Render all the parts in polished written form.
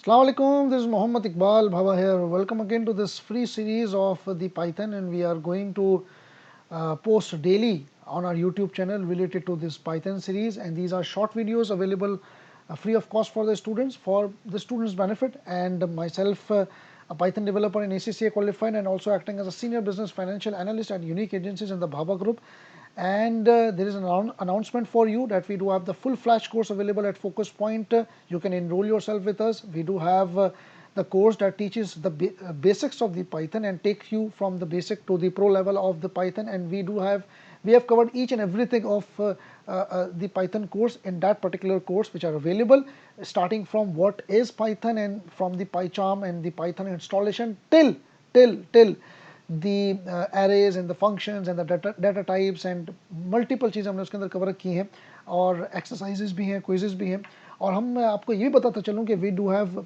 Assalamu alaikum, this is Muhammad Iqbal Bhava here. Welcome again to this free series of the Python, and we are going to post daily on our YouTube channel related to this Python series, and these are short videos available free of cost for the students benefit, and myself a Python developer in ACCA qualified and also acting as a senior business financial analyst at unique agencies in the Bhava group. And there is an announcement for you that we do have the full flash course available at Focus Point. You can enroll yourself with us. We do have the course that teaches the basics of the Python and takes you from the basic to the pro level of the Python, and we have covered each and everything of the Python course in that particular course, which are available starting from what is Python and from the PyCharm and the Python installation till the arrays and the functions and the data types and multiple चीज़ें हमने उसके अंदर cover की हैं और exercises भी हैं, quizzes भी हैं, और हम मैं आपको ये भी बताता चलूँ कि we do have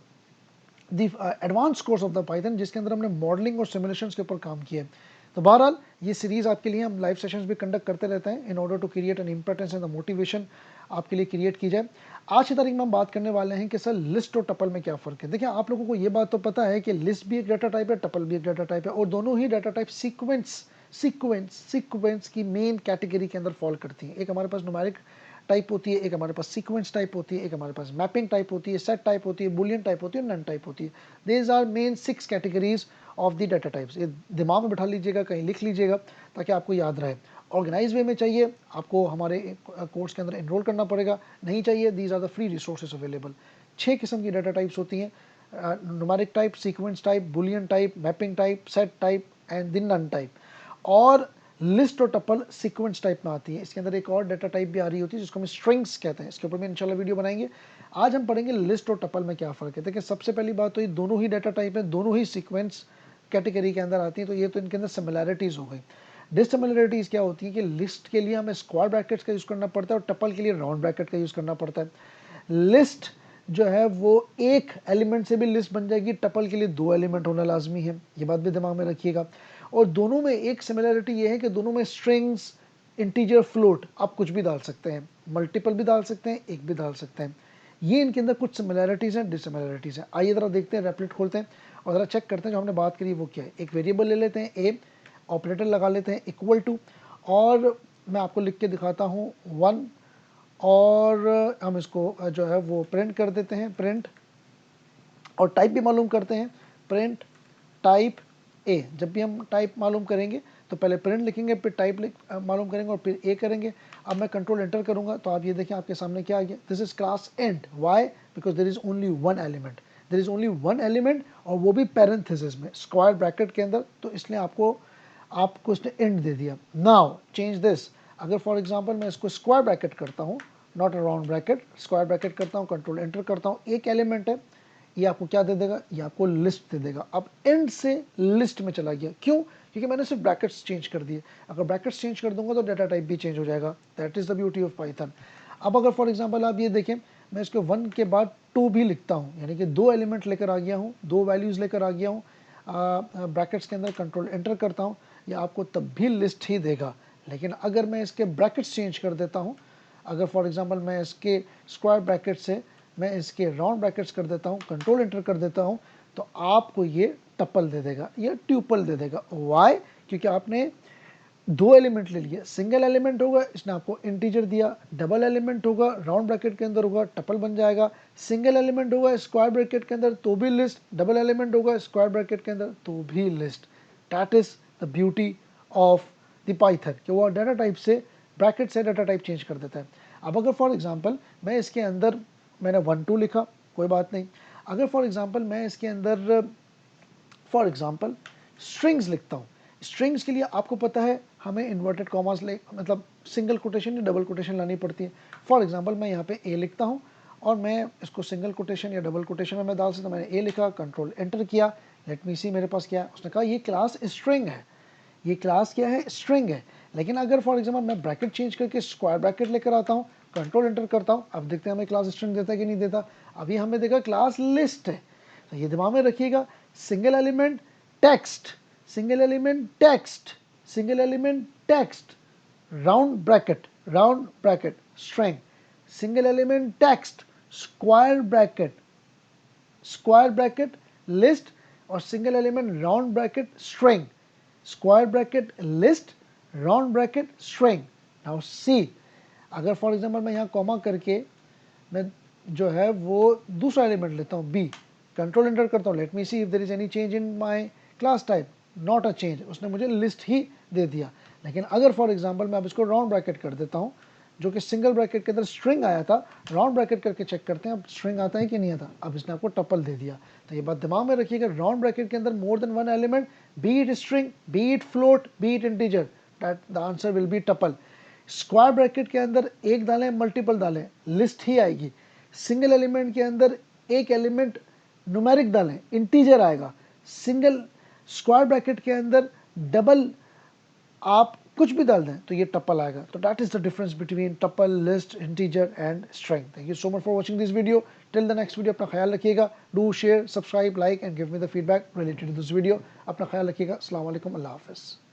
the advance course of the Python जिसके अंदर हमने मॉडलिंग और सिमुलेशंस के ऊपर काम किया है। तो बहरहाल ये सीरीज़ आपके लिए हम लाइव सेशंस भी कंडक्ट करते रहते हैं in order to create an importance and the motivation आपके लिए क्रिएट की जाए। आज की तारीख में हम बात करने वाले हैं कि सर लिस्ट और टपल में क्या फ़र्क है। देखिए, आप लोगों को ये बात तो पता है कि लिस्ट भी एक डाटा टाइप है, टपल भी एक डाटा टाइप है, और दोनों ही डाटा टाइप सीक्वेंस की मेन कैटेगरी के अंदर फॉल करती हैं। एक हमारे पास न्यूमेरिक टाइप होती है, एक हमारे पास सीक्वेंस टाइप होती है, एक हमारे पास मैपिंग टाइप होती है, सेट टाइप होती है, बुलियन टाइप होती है, नन टाइप होती है। These are main 6 categories of the data types. ये दिमाग में बैठा लीजिएगा, कहीं लिख लीजिएगा ताकि आपको याद रहे। ऑर्गेनाइज वे में चाहिए आपको हमारे कोर्स के अंदर एनरोल करना पड़ेगा, नहीं चाहिए these are the free resources available. 6 किस्म की डाटा टाइप्स होती हैं, numeric type, sequence type, boolean type, mapping type, set type and the none type. और लिस्ट और टपल सीक्वेंस टाइप में आती है। इसके अंदर एक और डाटा टाइप भी आ रही होती है जिसको हम स्ट्रिंग्स कहते हैं। इसके ऊपर में इंशाल्लाह वीडियो बनाएंगे। आज हम पढ़ेंगे लिस्ट और टपल में क्या फ़र्क है। देखिए, सबसे पहली बात तो ये दोनों ही डाटा टाइप है, दोनों ही सीक्वेंस कैटेगरी के अंदर आती है, तो ये तो इनके अंदर सिमिलैरिटीज़ हो गई। डिससिमिलैरिटीज़ क्या होती है कि लिस्ट के लिए हमें स्क्वायर ब्रैकेट्स का यूज़ करना पड़ता है और टपल के लिए राउंड ब्रैकेट का यूज़ करना पड़ता है। लिस्ट जो है वो एक एलिमेंट से भी लिस्ट बन जाएगी, टपल के लिए 2 एलिमेंट होना लाजमी है, ये बात भी दिमाग में रखिएगा। और दोनों में एक सिमिलरिटी ये है कि दोनों में स्ट्रिंग्स, इंटीजर, फ्लोट आप कुछ भी डाल सकते हैं, मल्टीपल भी डाल सकते हैं, एक भी डाल सकते हैं। ये इनके अंदर कुछ सिमिलरिटीज़ हैं, डिससिमिलरिटीज़ हैं। आइए ज़रा देखते हैं, रेपलेट खोलते हैं और ज़रा चेक करते हैं जो हमने बात करी वो क्या है। एक वेरिएबल ले लेते हैं ए, ऑपरेटर लगा लेते हैं इक्वल टू, और मैं आपको लिख के दिखाता हूँ 1, और हम इसको जो है वो प्रिंट कर देते हैं, प्रिंट, और टाइप भी मालूम करते हैं, प्रिंट टाइप ए। जब भी हम टाइप मालूम करेंगे तो पहले प्रिंट लिखेंगे, फिर टाइप मालूम करेंगे और फिर ए करेंगे। अब मैं कंट्रोल एंटर करूंगा तो आप ये देखें आपके सामने क्या आ गया, this is class end. Why? Because there is only one element, there is only one element, और वो भी पैरेंथेसिस में, स्क्वायर ब्रैकेट के अंदर, तो इसलिए आपको इसने एंड दे दिया। Now change this. अगर फॉर एग्जांपल मैं इसको स्क्वायर ब्रैकेट करता हूँ, not a round bracket, square bracket करता हूँ, कंट्रोल एंटर करता हूँ, एक एलिमेंट है, ये आपको क्या दे देगा, ये आपको लिस्ट दे देगा। अब एंड से लिस्ट में चला गया, क्यों? क्योंकि मैंने सिर्फ ब्रैकेट्स चेंज कर दिए। अगर ब्रैकेट्स चेंज कर दूंगा तो डाटा टाइप भी चेंज हो जाएगा। That is the beauty of Python. अब अगर फॉर एग्जांपल आप ये देखें, मैं इसके 1 के बाद 2 भी लिखता हूँ, यानी कि 2 एलिमेंट लेकर आ गया हूँ, 2 वैल्यूज़ लेकर आ गया हूँ, ब्रैकेट्स के अंदर कंट्रोल एंटर करता हूँ, ये आपको तब भी लिस्ट ही देगा। लेकिन अगर मैं इसके ब्रैकेट्स चेंज कर देता हूँ, अगर फॉर एग्जांपल मैं इसके स्क्वायर ब्रैकेट से मैं इसके राउंड ब्रैकेट्स कर देता हूँ, कंट्रोल एंटर कर देता हूँ, तो आपको ये टपल दे देगा, ये ट्यूपल दे देगा। वाई? क्योंकि आपने 2 एलिमेंट ले लिए, सिंगल एलिमेंट होगा इसने आपको इंटीजर दिया, डबल एलिमेंट होगा राउंड ब्रैकेट के अंदर होगा टपल बन जाएगा, सिंगल एलिमेंट होगा स्क्वायर ब्रैकेट के अंदर तो भी लिस्ट, डबल एलिमेंट होगा स्क्वायर ब्रैकेट के अंदर तो भी list. That is the beauty of the Python कि वो डाटा टाइप से, ब्रैकेट से डाटा टाइप चेंज कर देता है। अब अगर फॉर एग्जांपल मैं इसके अंदर मैंने 1 2 लिखा, कोई बात नहीं। अगर फॉर एग्जांपल मैं इसके अंदर फॉर एग्जांपल स्ट्रिंग्स लिखता हूँ, स्ट्रिंग्स के लिए आपको पता है हमें इन्वर्टेड कॉमास ले, मतलब सिंगल कोटेशन या डबल कोटेशन लानी पड़ती है। फॉर एग्जांपल मैं यहाँ पे ए लिखता हूँ और मैं इसको सिंगल कोटेशन या डबल कोटेशन में मैं डाल सकता हूँ। मैंने ए लिखा, कंट्रोल एंटर किया, लेट मी सी मेरे पास क्या है। उसने कहा ये क्लास स्ट्रिंग है, ये क्लास क्या है, स्ट्रिंग है। लेकिन अगर फॉर एग्जांपल मैं ब्रैकेट चेंज करके स्क्वायर ब्रैकेट लेकर आता हूँ, कंट्रोल एंटर करता हूँ, अब देखते हैं हमें क्लास स्ट्रिंग देता है कि नहीं देता। अभी हमें देखा क्लास लिस्ट है। तो ये दिमाग में रखिएगा, single element text, single element text, single element text, round bracket string, single element text, square bracket square bracket list और single element round bracket string, square bracket list round bracket string. Now see, अगर for example मैं यहाँ comma करके मैं जो है वो दूसरा एलिमेंट लेता हूँ बी, कंट्रोल एंटर करता हूँ, let me see if there is any change in my class type, not a change, उसने मुझे लिस्ट ही दे दिया। लेकिन अगर फॉर एग्जांपल मैं अब इसको राउंड ब्रैकेट कर देता हूँ, जो कि सिंगल ब्रैकेट के अंदर स्ट्रिंग आया था, राउंड ब्रैकेट करके चेक करते हैं अब स्ट्रिंग आता है कि नहीं आता। अब इसने आपको टपल दे दिया। तो ये बात दिमाग में रखिएगा, राउंड ब्रैकेट के अंदर more than one element, B it string, B it float, B it integer, that the answer will be tuple. Square bracket के अंदर एक डालें मल्टीपल डालें, लिस्ट ही आएगी। सिंगल एलिमेंट के अंदर एक एलिमेंट न्यूमेरिक डालें, इंटीजर आएगा। सिंगल स्क्वायर ब्रैकेट के अंदर डबल आप कुछ भी डाल दें तो ये टपल आएगा। तो that is the difference between tuple, list, integer and string. Thank you so much for watching this video. Till the next video अपना ख्याल रखिएगा। Do share, subscribe, like and give me the feedback related to this video. अपना ख्याल रखिएगा। अस्सलाम वालेकुम, अल्लाह हाफिज़।